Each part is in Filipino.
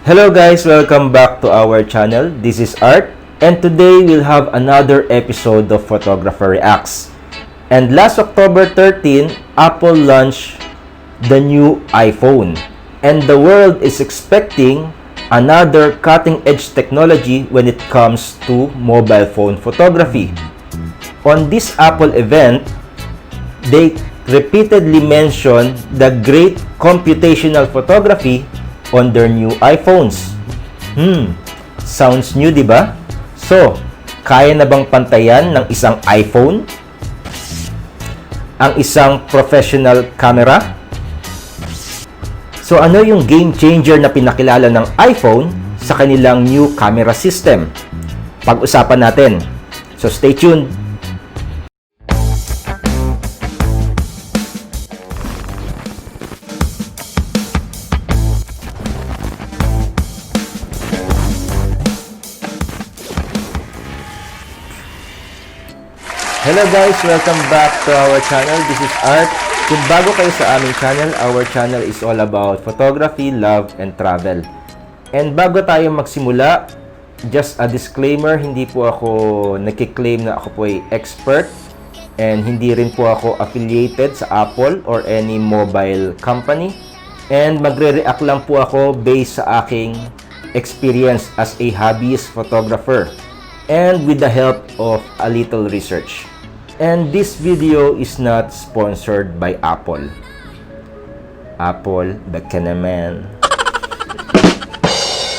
Hello guys, welcome back to our channel. This is Art, and today we'll have another episode of Photographer Reacts. And last October 13, Apple launched the new iPhone, and the world is expecting another cutting-edge technology when it comes to mobile phone photography. On this Apple event, they repeatedly mentioned the great computational photography on their new iPhones. Sounds new, di ba? So, kaya na bang pantayan ng isang iPhone ang isang professional camera? So, ano yung game changer na pinakilala ng iPhone sa kanilang new camera system? Pag-usapan natin. So, stay tuned. Hello guys! Welcome back to our channel. This is Art. Kung bago kayo sa aming channel, our channel is all about photography, love, and travel. And bago tayo magsimula, just a disclaimer, hindi po ako nagkiklaim na ako po ay expert, and hindi rin po ako affiliated sa Apple or any mobile company. And magre-react lang po ako based sa aking experience as a hobbyist photographer and with the help of a little research. And this video is not sponsored by Apple. Apple, back ka naman.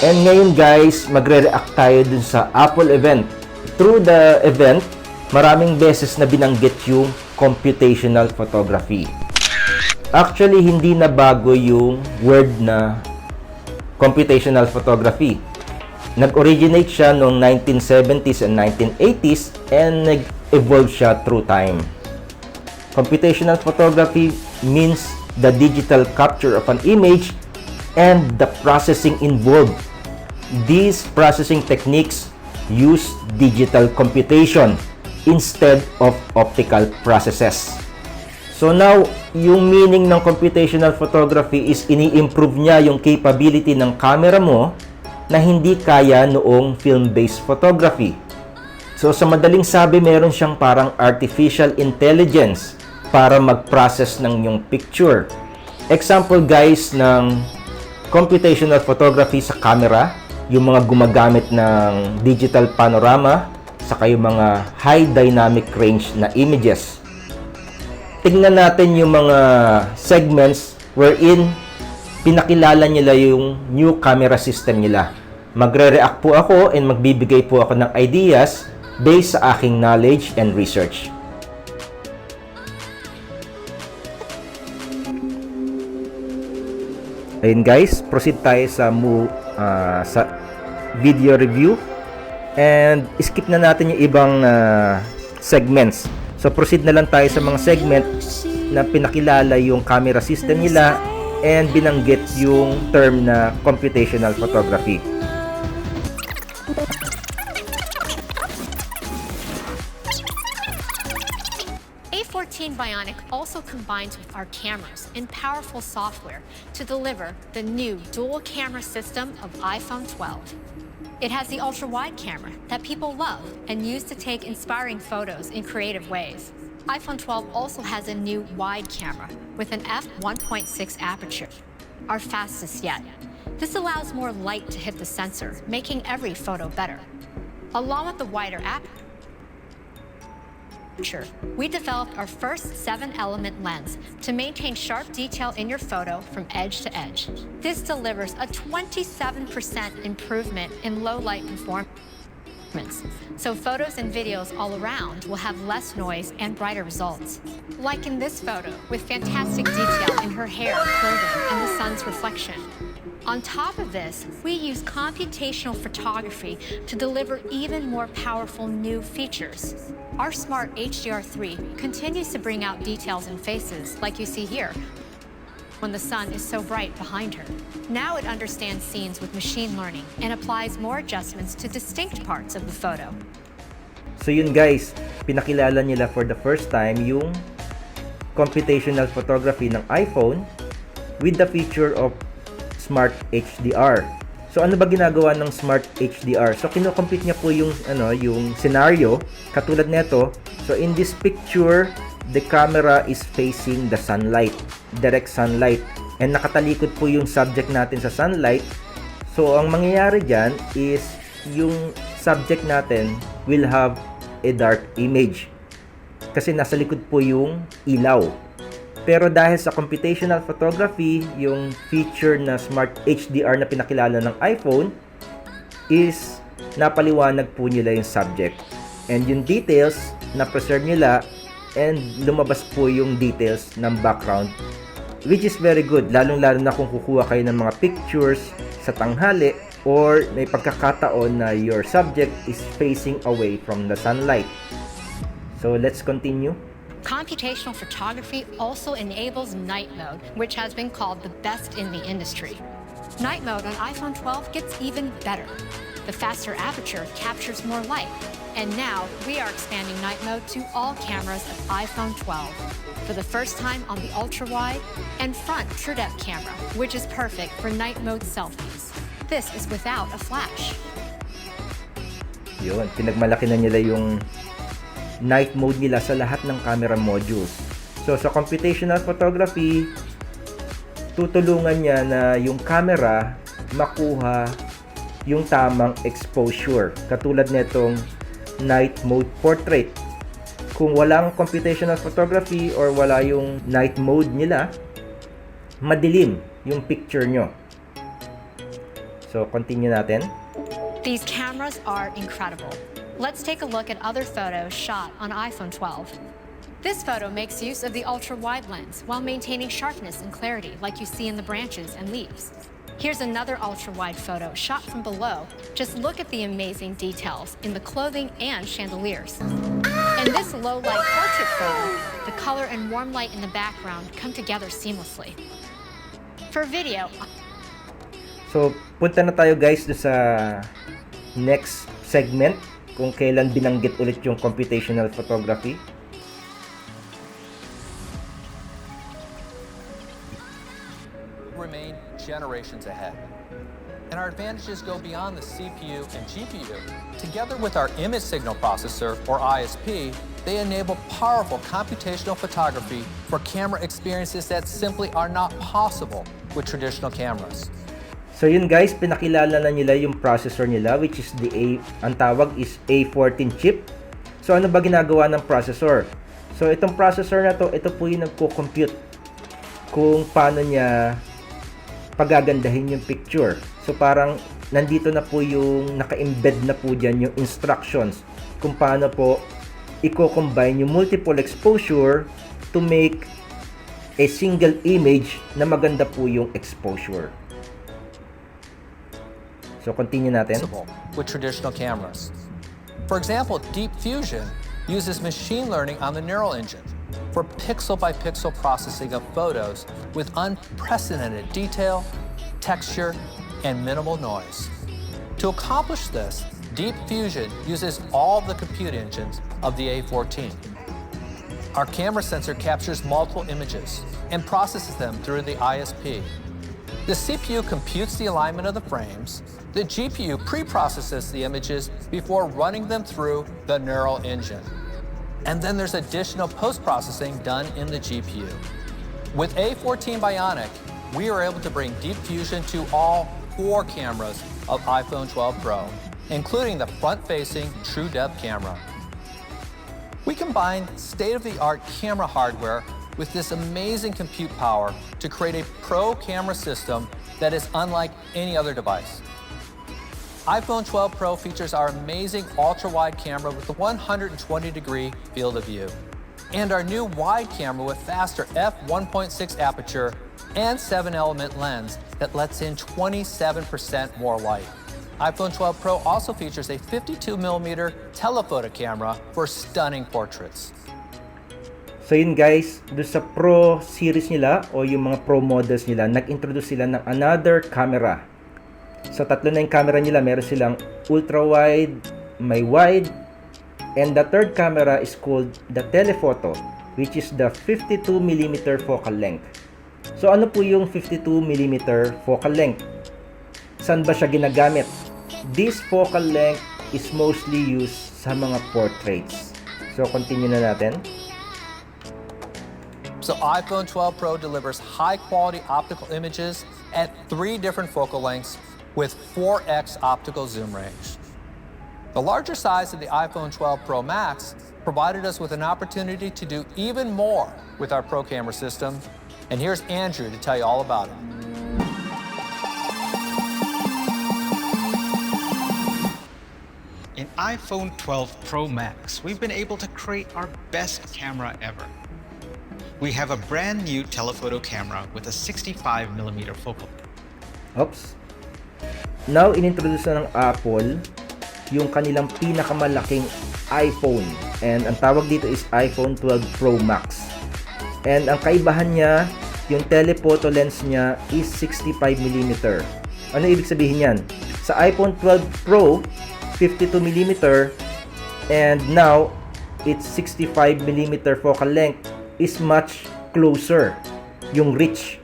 And ngayon guys, magre-react tayo dun sa Apple event. Through the event, maraming beses na binanggit yung computational photography. Actually, hindi na bago yung word na computational photography. Nag-originate siya noong 1970s and 1980s and nag-evolve siya through time. Computational photography means the digital capture of an image and the processing involved. These processing techniques use digital computation instead of optical processes. So now, yung meaning ng computational photography is ini-improve niya yung capability ng camera mo na hindi kaya noong film-based photography. So sa madaling sabi, meron siyang parang artificial intelligence para mag-process ng yung picture. Example guys ng computational photography sa camera, yung mga gumagamit ng digital panorama, saka yung mga high dynamic range na images. Tingnan natin yung mga segments wherein pinakilala nila yung new camera system nila. Magre-react po ako and magbibigay po ako ng ideas based sa aking knowledge and research. Ayun guys, proceed tayo sa video review and skip na natin yung ibang segments. So proceed na lang tayo sa mga segment na pinakilala yung camera system nila and binanggit yung term na computational photography. A14 Bionic also combines with our cameras in powerful software to deliver the new dual camera system of iPhone 12. It has the ultra-wide camera that people love and use to take inspiring photos in creative ways. iPhone 12 also has a new wide camera with an f1.6 aperture, our fastest yet. This allows more light to hit the sensor, making every photo better. Along with the wider aperture, we developed our first 7-element lens to maintain sharp detail in your photo from edge to edge. This delivers a 27% improvement in low light performance. So photos and videos all around will have less noise and brighter results. Like in this photo, with fantastic detail in her hair, clothing, and the sun's reflection. On top of this, we use computational photography to deliver even more powerful new features. Our smart HDR3 continues to bring out details in faces, like you see here, when the sun is so bright behind her. Now it understands scenes with machine learning and applies more adjustments to distinct parts of the photo. So yun guys, pinakilala nila for the first time yung computational photography ng iPhone with the feature of Smart HDR. So ano ba ginagawa ng Smart HDR? So kino-compute niya po yung yung scenario katulad nito. So in this picture, the camera is facing the sunlight, direct sunlight. And nakatalikod po yung subject natin sa sunlight. So ang mangyayari diyan is yung subject natin will have a dark image. Kasi nasa likod po yung ilaw. Pero dahil sa computational photography, yung feature na Smart HDR na pinakilala ng iPhone is napaliwanag po nila yung subject. And yung details, na-preserve nila and lumabas po yung details ng background, which is very good. Lalong-lalo na kung kukuha kayo ng mga pictures sa tanghali or may pagkakataon na your subject is facing away from the sunlight. So let's continue. Computational photography also enables night mode, which has been called the best in the industry. Night mode on iPhone 12 gets even better. The faster aperture captures more light. And now we are expanding night mode to all cameras of iPhone 12 for the first time on the ultra-wide and front true-depth camera, which is perfect for night mode selfies. This is without a flash. Yun, pinagmalaki na nila yung night mode nila sa lahat ng camera modules. So sa computational photography, tutulungan niya na yung camera makuha yung tamang exposure. Katulad nitong night mode portrait. Kung walang computational photography or wala yung night mode nila, madilim yung picture nyo. So continue natin. These cameras are incredible. Let's take a look at other photos shot on iPhone 12. This photo makes use of the ultra-wide lens while maintaining sharpness and clarity like you see in the branches and leaves. Here's another ultra-wide photo shot from below. Just look at the amazing details in the clothing and chandeliers. In this low-light portrait photo, the color and warm light in the background come together seamlessly. For video... So, punta na tayo guys sa next segment kung kailan binanggit ulit yung computational photography. Remain generations ahead. And our advantages go beyond the CPU and GPU. Together with our image signal processor, or ISP, they enable powerful computational photography for camera experiences that simply are not possible with traditional cameras. So yun guys, pinakilala na nila yung processor nila, which is ang tawag is A14 chip. So ano ba ginagawa ng processor? So itong processor na to, ito po yung nagko-compute kung paano niya pagagandahin yung picture. So parang nandito na po yung naka-embed na po dyan yung instructions kung paano po i-combine yung multiple exposure to make a single image na maganda po yung exposure. So continue natin. With traditional cameras. For example, Deep Fusion uses machine learning on the neural engine for pixel-by-pixel processing of photos with unprecedented detail, texture, and minimal noise. To accomplish this, Deep Fusion uses all the compute engines of the A14. Our camera sensor captures multiple images and processes them through the ISP. The CPU computes the alignment of the frames. The GPU pre-processes the images before running them through the neural engine. And then there's additional post-processing done in the GPU. With A14 Bionic, we are able to bring Deep Fusion to all 4 cameras of iPhone 12 Pro, including the front-facing true-depth camera. We combine state-of-the-art camera hardware with this amazing compute power to create a pro camera system that is unlike any other device. iPhone 12 Pro features our amazing ultra-wide camera with a 120-degree field of view, and our new wide camera with faster f1.6 aperture and 7-element lens that lets in 27% more light. iPhone 12 Pro also features a 52mm telephoto camera for stunning portraits. So yun guys, doon sa Pro series nila o yung mga Pro models nila, nag-introduce sila ng another camera. So tatlo na yung camera nila, meron silang ultra wide, may wide, and the third camera is called the telephoto, which is the 52mm focal length. So ano po yung 52mm focal length? Saan ba siya ginagamit? This focal length is mostly used sa mga portraits. So, continue na natin. So iPhone 12 Pro delivers high-quality optical images at 3 different focal lengths with 4x optical zoom range. The larger size of the iPhone 12 Pro Max provided us with an opportunity to do even more with our Pro camera system. And here's Andrew to tell you all about it. In iPhone 12 Pro Max, we've been able to create our best camera ever. We have a brand new telephoto camera with a 65mm focal. Oops. Now, inintroduce na ng Apple yung kanilang pinakamalaking iPhone. And ang tawag dito is iPhone 12 Pro Max. And ang kaibahan niya, yung telephoto lens niya is 65mm. Ano ibig sabihin yan? Sa iPhone 12 Pro, 52mm, and now its 65mm focal length is much closer yung reach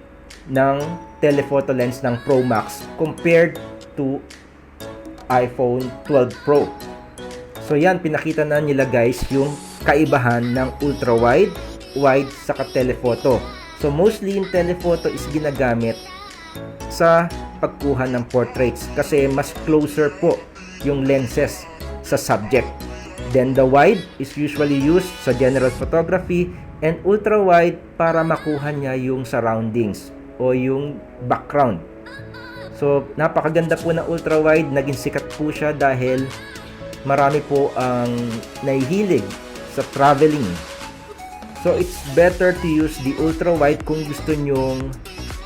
ng telephoto lens ng Pro Max compared to iPhone 12 Pro. So yan, pinakita na nila guys yung kaibahan ng ultra-wide, wide, saka telephoto. So mostly yung telephoto is ginagamit sa pagkuha ng portraits kasi mas closer po yung lenses sa subject. Then the wide is usually used sa general photography and ultra-wide para makuha niya yung surroundings o yung background. So napakaganda po ng ultra-wide, naging sikat po siya dahil marami po ang nahihilig sa traveling. So it's better to use the ultra-wide kung gusto nyong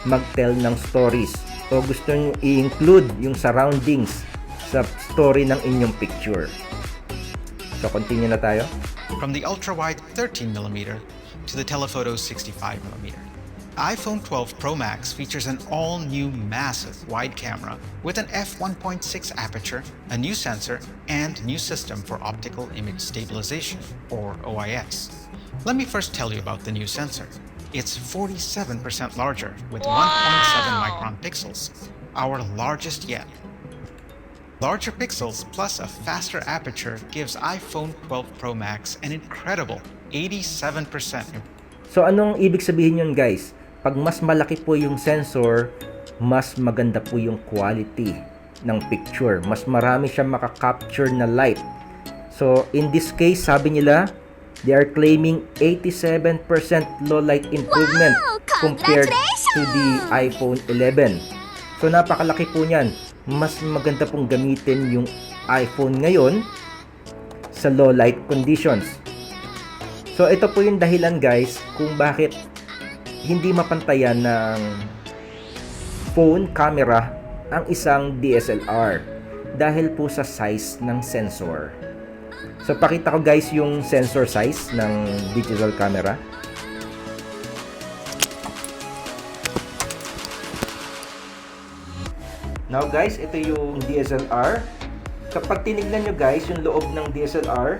mag-tell ng stories o gusto nyo i-include yung surroundings sa story ng inyong picture. So continue na tayo. From the ultra-wide 13mm to the telephoto 65mm. iPhone 12 Pro Max features an all-new massive wide camera with an f1.6 aperture, a new sensor, and new system for optical image stabilization, or OIS. Let me first tell you about the new sensor. It's 47% larger with 1.7 micron pixels, our largest yet. Larger pixels plus a faster aperture gives iPhone 12 Pro Max an incredible 87% improvement. So anong ibig sabihin yun guys? Pag mas malaki po yung sensor, mas maganda po yung quality ng picture. Mas marami siyang makaka-capture na light. So in this case, sabi nila, they are claiming 87% low light improvement compared to the iPhone 11. So napakalaki po niyan. Mas maganda pong gamitin yung iPhone ngayon sa low light conditions. So ito po yung dahilan guys kung bakit hindi mapantayan ng phone camera ang isang DSLR dahil po sa size ng sensor. So pakita ko guys yung sensor size ng digital camera. Now guys, ito yung DSLR. Kapag tinignan nyo guys yung loob ng DSLR,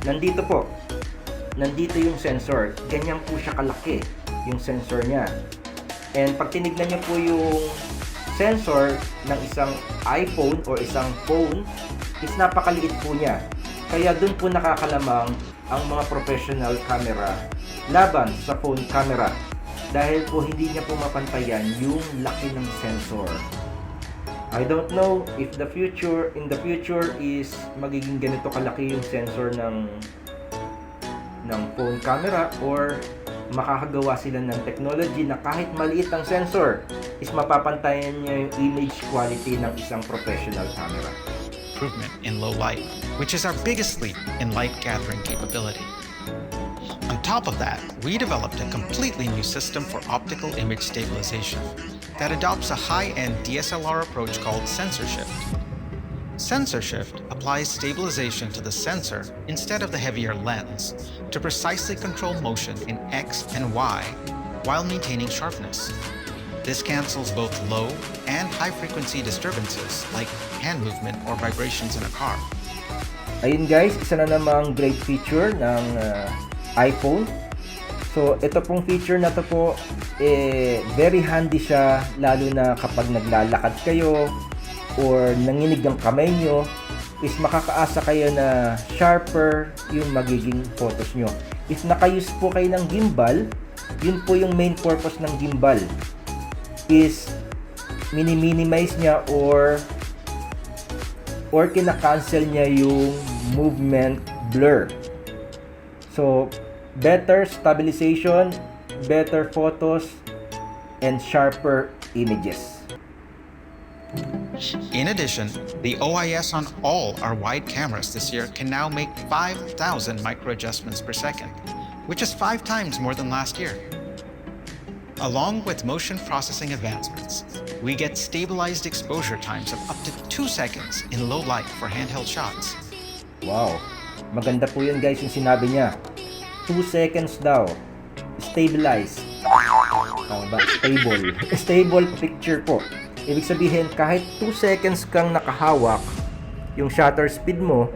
nandito po. Nandito yung sensor. Ganyan po siya kalaki yung sensor niya. And pag tinignan nyo po yung sensor ng isang iPhone or isang phone, is napakaliit po niya. Kaya dun po nakakalamang ang mga professional camera laban sa phone camera. Dahil po hindi niya po mapantayan yung laki ng sensor. I don't know if in the future is magiging ganito kalaki yung sensor ng phone camera or makakagawa sila ng technology na kahit maliit ang sensor is mapapantayan niya yung image quality ng isang professional camera. Improvement in low light, which is our biggest leap in light gathering capability. On top of that, we developed a completely new system for optical image stabilization that adopts a high-end DSLR approach called sensor shift. Sensor shift applies stabilization to the sensor instead of the heavier lens to precisely control motion in X and Y while maintaining sharpness. This cancels both low and high-frequency disturbances like hand movement or vibrations in a car. Ayun guys, isa na namang great feature ng iPhone. So, ito pong feature na to po, very handy siya, lalo na kapag naglalakad kayo or nanginig ang kamay nyo, is makakaasa kayo na sharper yung magiging photos nyo. If naka-use po kayo ng gimbal, yun po yung main purpose ng gimbal, is minimize niya or kina-cancel niya yung movement blur. So, better stabilization, better photos, and sharper images. In addition, the OIS on all our wide cameras this year can now make 5,000 micro adjustments per second, which is 5 times more than last year. Along with motion processing advancements, we get stabilized exposure times of up to 2 seconds in low light for handheld shots. Wow, maganda po yun guys yung sinabi niya. 2 seconds daw. Stabilize. Tama ba? Stable. Stable picture po. Ibig sabihin, kahit 2 seconds kang nakahawak, yung shutter speed mo,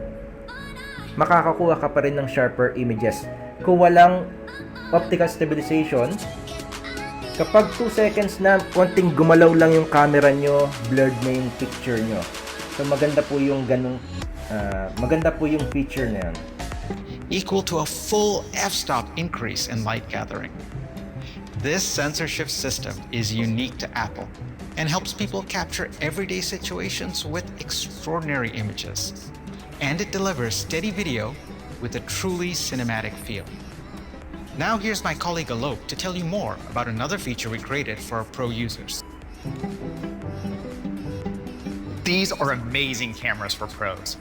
makakakuha ka pa rin ng sharper images. Kung walang optical stabilization, kapag 2 seconds na, konting gumalaw lang yung camera nyo, blurred na yung picture nyo. So maganda po yung maganda po yung feature na yun. Equal to a full f-stop increase in light gathering. This sensor shift system is unique to Apple and helps people capture everyday situations with extraordinary images. And it delivers steady video with a truly cinematic feel. Now here's my colleague Alok to tell you more about another feature we created for our pro users. These are amazing cameras for pros.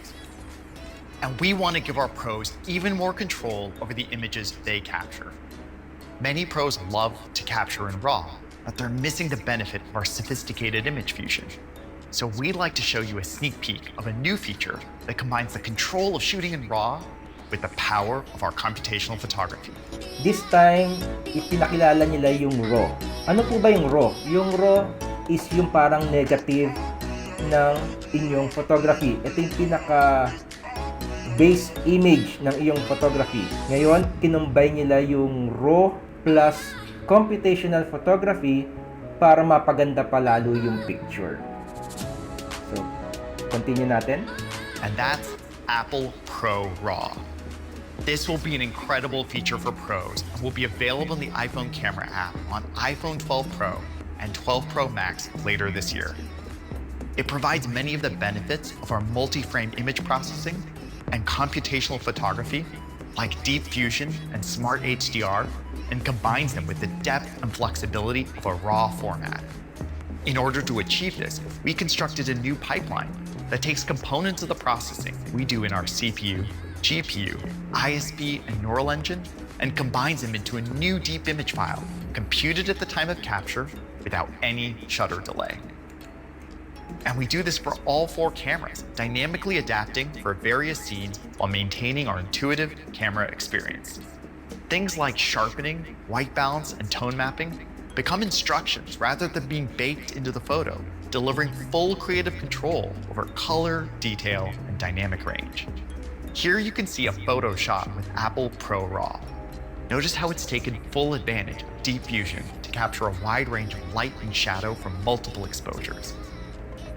And we want to give our pros even more control over the images they capture. Many pros love to capture in RAW, but they're missing the benefit of our sophisticated image fusion. So we'd like to show you a sneak peek of a new feature that combines the control of shooting in RAW with the power of our computational photography. This time, ipinakilala nila yung RAW. Ano po ba yung RAW? Yung RAW is yung parang negative ng inyong photography. Ito yung pinaka base image ng iyong photography. Ngayon, kinumbay nila yung RAW plus computational photography para mapaganda pa lalo yung picture. So, continue natin. And that's Apple Pro RAW. This will be an incredible feature for pros and will be available in the iPhone camera app on iPhone 12 Pro and 12 Pro Max later this year. It provides many of the benefits of our multi-frame image processing and computational photography, like deep fusion and smart HDR, and combines them with the depth and flexibility of a RAW format. In order to achieve this, we constructed a new pipeline that takes components of the processing we do in our CPU, GPU, ISP, and neural engine, and combines them into a new deep image file, computed at the time of capture without any shutter delay. And we do this for all 4 cameras, dynamically adapting for various scenes while maintaining our intuitive camera experience. Things like sharpening, white balance, and tone mapping become instructions rather than being baked into the photo, delivering full creative control over color, detail, and dynamic range. Here you can see a photo shot with Apple Pro RAW. Notice how it's taken full advantage of deep fusion to capture a wide range of light and shadow from multiple exposures.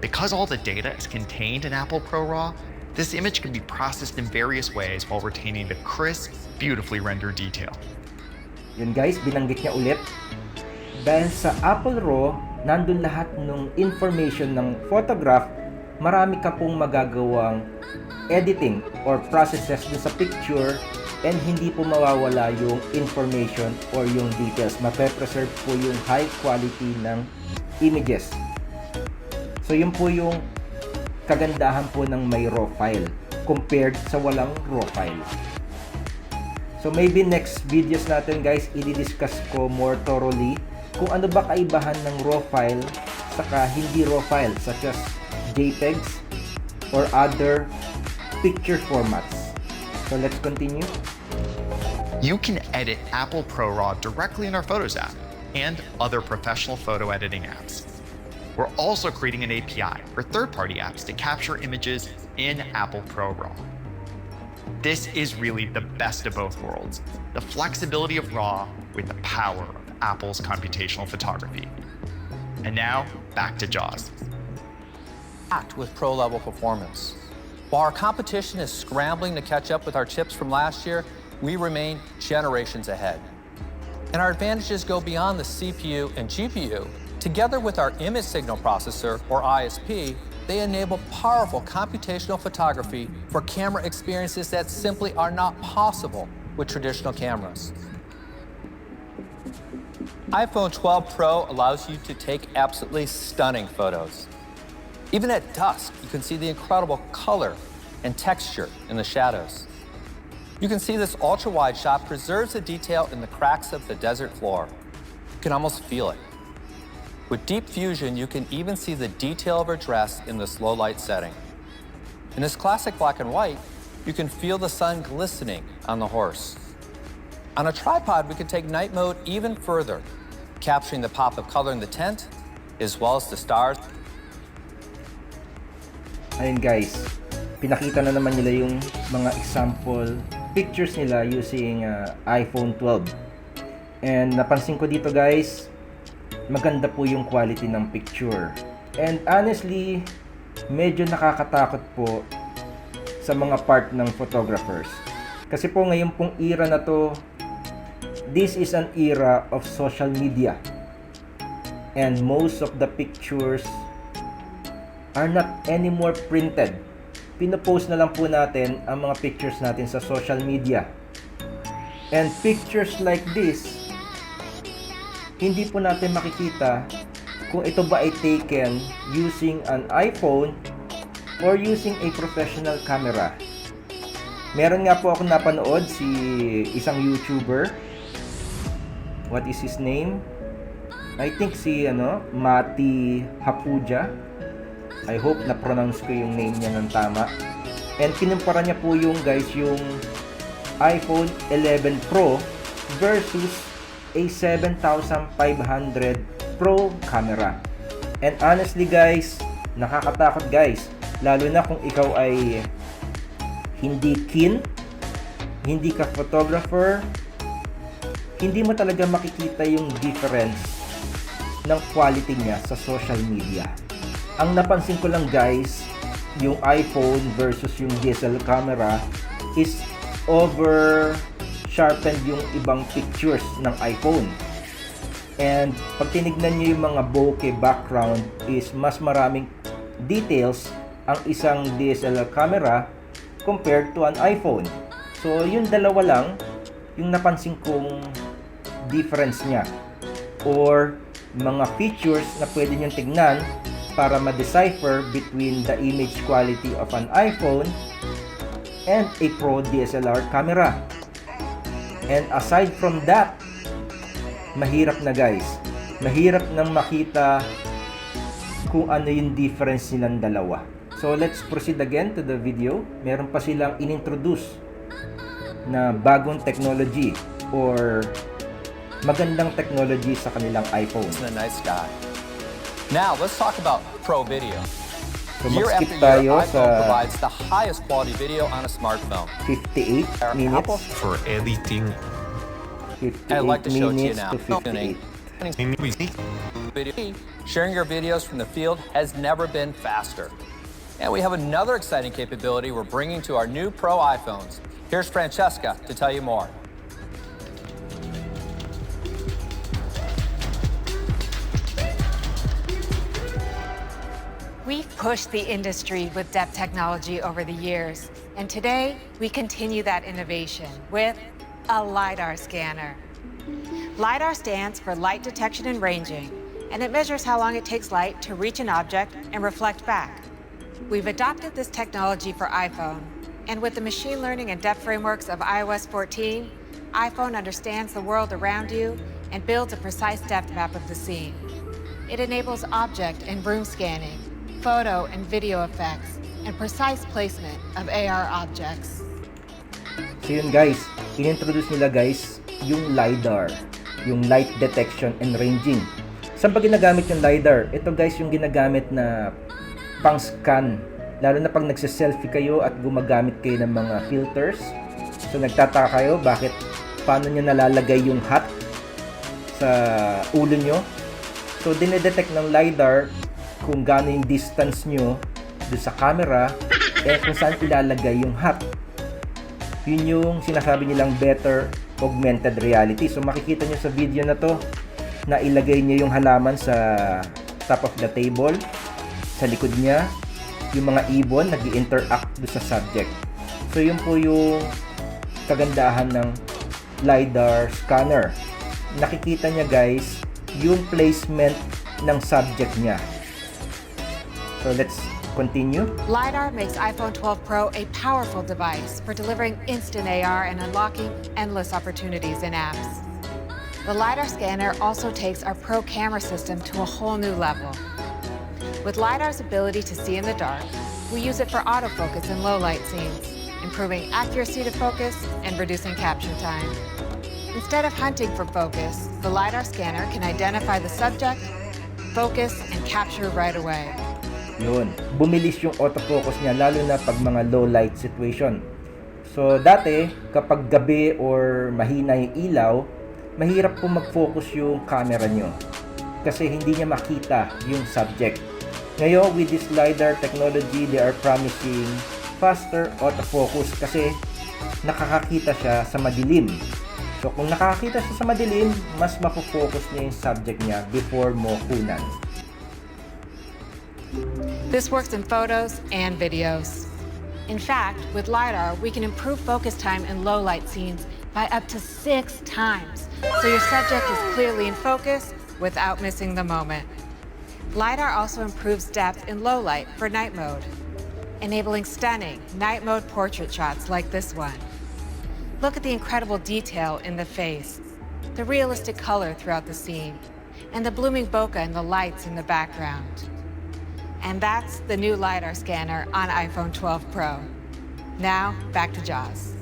Because all the data is contained in Apple Pro RAW, this image can be processed in various ways while retaining the crisp, beautifully rendered detail. Yun guys, binanggit niya ulit. Dahil sa Apple RAW, nandun lahat ng information ng photograph, marami ka pong magagawang editing or processes dun sa picture and hindi po mawawala yung information or yung details. Mape-preserve po yung high quality ng images. So yun po yung kagandahan po ng may RAW file compared sa walang RAW file. So maybe next videos natin guys, i-discuss ko more thoroughly kung ano ba kaibahan ng RAW file saka hindi RAW file such as JPEGs or other picture formats. So let's continue. You can edit Apple Pro RAW directly in our Photos app and other professional photo editing apps. We're also creating an API for third-party apps to capture images in Apple Pro RAW. This is really the best of both worlds, the flexibility of RAW with the power of Apple's computational photography. And now, back to JAWS. Packed with pro-level performance. While our competition is scrambling to catch up with our chips from last year, we remain generations ahead. And our advantages go beyond the CPU and GPU. Together with our image signal processor, or ISP, they enable powerful computational photography for camera experiences that simply are not possible with traditional cameras. iPhone 12 Pro allows you to take absolutely stunning photos. Even at dusk, you can see the incredible color and texture in the shadows. You can see this ultra-wide shot preserves the detail in the cracks of the desert floor. You can almost feel it. With Deep Fusion, you can even see the detail of her dress in this low light setting. In this classic black and white, you can feel the sun glistening on the horse. On a tripod, we can take night mode even further, capturing the pop of color in the tent, as well as the stars. Ayun guys, pinakita na naman nila yung mga example pictures nila using iPhone 12. And napansin ko dito guys, maganda po yung quality ng picture. And honestly, medyo nakakatakot po sa mga part ng photographers. Kasi po ngayon pong era na to, this is an era of social media. And most of the pictures are not anymore printed. Pinopost na lang po natin ang mga pictures natin sa social media. And pictures like this, hindi po natin makikita kung ito ba ay taken using an iPhone or using a professional camera. Meron nga po ako napanood si isang YouTuber. What is his name? I think si Mati Hapuja. I hope na pronounce ko yung name niya ng tama. And kinumpara niya po yung iPhone 11 Pro versus a 7500 Pro camera. And honestly guys, nakakatakot guys. Lalo na kung ikaw ay hindi keen, hindi ka photographer, hindi mo talaga makikita yung difference ng quality niya sa social media. Ang napansin ko lang guys, yung iPhone versus yung DSLR camera is over sharpened yung ibang pictures ng iPhone. And pag tinignan nyo yung mga bokeh background is mas maraming details ang isang DSLR camera compared to an iPhone. So yung dalawa lang yung napansin kong difference niya or mga features na pwede nyo tignan para ma-decipher between the image quality of an iPhone and a Pro DSLR camera. And aside from that, mahirap na guys. Mahirap nang makita kung ano yung difference nilang dalawa. So let's proceed again to the video. Meron pa silang inintroduce na bagong technology or magandang technology sa kanilang iPhone. It's a nice guy. Now, let's talk about Pro Video. So Year mag-skip after tayo year, sa iPhone provides the highest quality video on a smartphone. 58 minutes. Apple for editing 58 I'd like to show it to you minutes now. to 58. Video. Sharing your videos from the field has never been faster. And we have another exciting capability we're bringing to our new Pro iPhones. Here's Francesca to tell you more. We've pushed the industry with depth technology over the years, and today we continue that innovation with a LiDAR scanner. LiDAR stands for light detection and ranging, and it measures how long it takes light to reach an object and reflect back. We've adopted this technology for iPhone, and with the machine learning and depth frameworks of iOS 14, iPhone understands the world around you and builds a precise depth map of the scene. It enables object and room scanning, photo and video effects, and precise placement of AR objects. So yun guys, inintroduce nila guys yung LiDAR, yung light detection and ranging. Saan ba ginagamit yung LiDAR? Ito guys yung ginagamit na pang-scan, lalo na pag nagse-selfie kayo at gumagamit kayo ng mga filters. So nagtataka kayo bakit paano nyo nalalagay yung hat sa ulo nyo. So dinedetect ng LiDAR kung gaano yung distance nyo doon sa camera, kung saan ilalagay yung hat. Yun yung sinasabi nilang better augmented reality. So makikita nyo sa video na to na ilagay niya yung halaman sa top of the table, sa likod niya yung mga ibon nag-i-interact doon sa subject. So yun po yung kagandahan ng LiDAR scanner. Nakikita niya guys yung placement ng subject niya. So let's continue. LiDAR makes iPhone 12 Pro a powerful device for delivering instant AR and unlocking endless opportunities in apps. The LiDAR scanner also takes our Pro camera system to a whole new level. With LiDAR's ability to see in the dark, we use it for autofocus in low-light scenes, improving accuracy to focus and reducing capture time. Instead of hunting for focus, the LiDAR scanner can identify the subject, focus, and capture right away. Yun, bumilis yung autofocus niya lalo na pag mga low light situation. So dati, kapag gabi or mahina yung ilaw, mahirap po mag-focus yung camera nyo kasi hindi niya makita yung subject. Ngayon, with this LiDAR technology, they are promising faster autofocus kasi nakakakita siya sa madilim. So kung nakakita siya sa madilim, mas mapofocus niya yung subject niya before mo kunan. This works in photos and videos. In fact, with LiDAR, we can improve focus time in low-light scenes by up to 6 times, so your subject is clearly in focus without missing the moment. LiDAR also improves depth in low light for night mode, enabling stunning night mode portrait shots like this one. Look at the incredible detail in the face, the realistic color throughout the scene, and the blooming bokeh and the lights in the background. And that's the new LiDAR scanner on iPhone 12 Pro. Now, back to Jaws.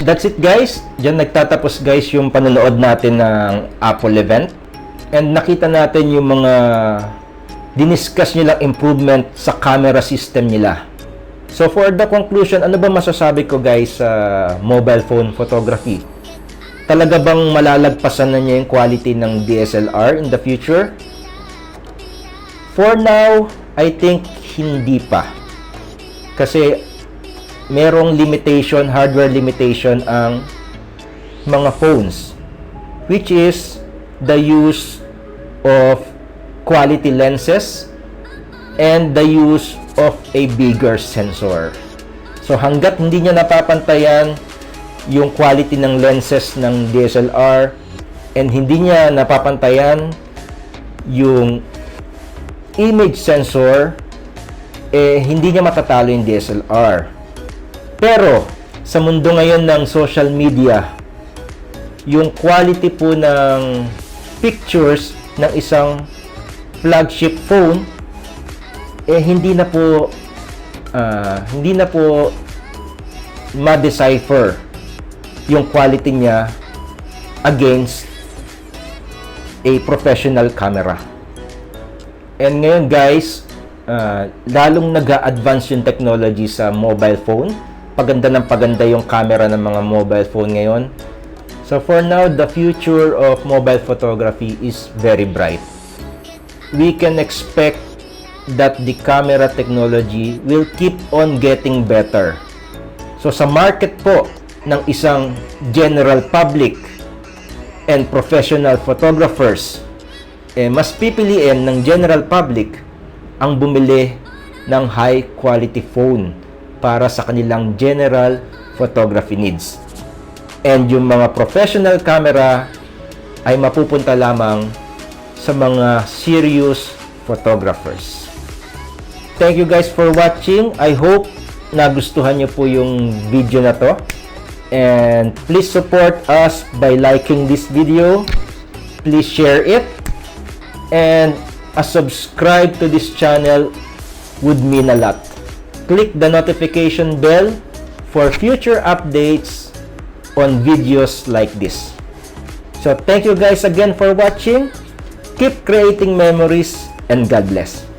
That's it guys. Diyan nagtatapos guys yung panonood natin ng Apple event. And nakita natin yung mga diniscuss nilang improvement sa camera system nila. So for the conclusion, ano ba masasabi ko guys sa mobile phone photography? Talaga bang malalagpasan na niya yung quality ng DSLR in the future? For now, I think hindi pa. Kasi merong limitation, hardware limitation ang mga phones, which is the use of quality lenses and the use of a bigger sensor. So hanggat hindi niya napapantayan yung quality ng lenses ng DSLR and hindi niya napapantayan yung image sensor, hindi niya matatalo yung DSLR. Pero, sa mundo ngayon ng social media, yung quality po ng pictures ng isang flagship phone, hindi na po ma-decipher yung quality niya against a professional camera. And ngayon guys, lalong nag-a-advance yung technology sa mobile phone. Paganda ng paganda yung camera ng mga mobile phone ngayon. So for now, the future of mobile photography is very bright. We can expect that the camera technology will keep on getting better. So sa market po ng isang general public and professional photographers, mas pipiliin ng general public ang bumili ng high quality phone para sa kanilang general photography needs. And yung mga professional camera ay mapupunta lamang sa mga serious photographers. Thank you guys for watching. I hope nagustuhan nyo po yung video na to. And please support us by liking this video. Please share it. And a subscribe to this channel would mean a lot. Click the notification bell for future updates on videos like this. So thank you guys again for watching. Keep creating memories and God bless.